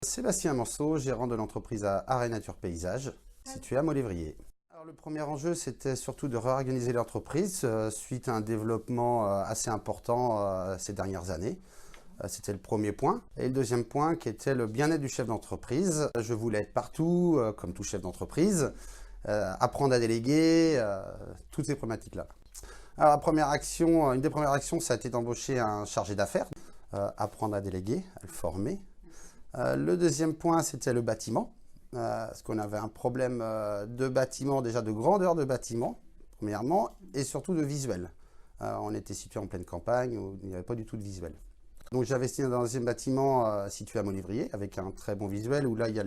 Sébastien Manceau, gérant de l'entreprise Arrêt Nature Paysage, située à Molévrier. Alors, le premier enjeu, c'était surtout de réorganiser l'entreprise suite à un développement assez important ces dernières années. C'était le premier point. Et le deuxième point, qui était le bien-être du chef d'entreprise. Je voulais être partout, comme tout chef d'entreprise, apprendre à déléguer, toutes ces problématiques-là. Alors, une des premières actions, ça a été d'embaucher un chargé d'affaires, apprendre à déléguer, à le former. Le deuxième point, c'était le bâtiment, parce qu'on avait un problème de bâtiment, déjà de grandeur de bâtiment, premièrement, et surtout de visuel. On était situé en pleine campagne, où il n'y avait pas du tout de visuel. Donc j'ai investi dans un deuxième bâtiment situé à Molévrier, avec un très bon visuel, où là, il y a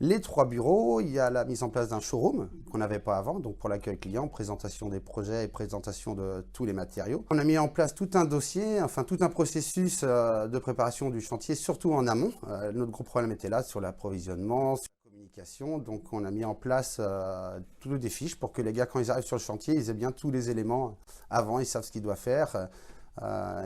les 3 bureaux, il y a la mise en place d'un showroom qu'on n'avait pas avant, donc pour l'accueil client, présentation des projets et présentation de tous les matériaux. On a mis en place tout un dossier, enfin tout un processus de préparation du chantier, surtout en amont. Notre gros problème était là sur l'approvisionnement, sur la communication, donc on a mis en place toutes des fiches pour que les gars, quand ils arrivent sur le chantier, ils aient bien tous les éléments avant, ils savent ce qu'ils doivent faire.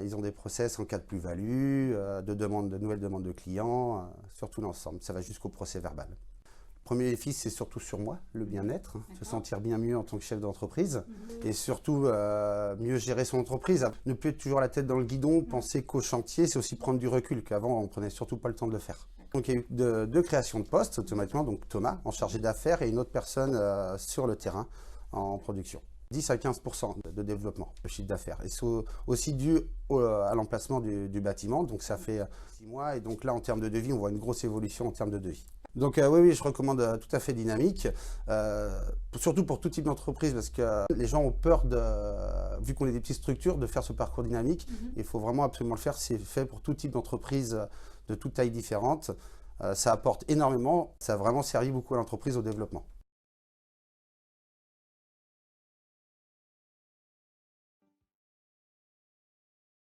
Ils ont des process en cas de plus-value, de nouvelles demandes de clients, sur tout l'ensemble. Ça va jusqu'au procès verbal. Le premier défi, c'est surtout sur moi, le bien-être, se sentir bien mieux en tant que chef d'entreprise et surtout mieux gérer son entreprise. Ne plus être toujours la tête dans le guidon, penser qu'au chantier, c'est aussi prendre du recul, qu'avant on prenait surtout pas le temps de le faire. Donc il y a eu deux créations de postes automatiquement, donc Thomas en chargé d'affaires et une autre personne sur le terrain en production. 10 à 15% de développement, le chiffre d'affaires. Et c'est aussi dû à l'emplacement du bâtiment, donc ça fait 6 mois. Et donc là, en termes de devis, on voit une grosse évolution en termes de devis. Donc oui, je recommande tout à fait Dynamique, surtout pour tout type d'entreprise, parce que les gens ont peur, vu qu'on est des petites structures, de faire ce parcours dynamique. Il faut vraiment absolument le faire, c'est fait pour tout type d'entreprise, de toute taille différente. Ça apporte énormément, ça a vraiment servi beaucoup à l'entreprise au développement.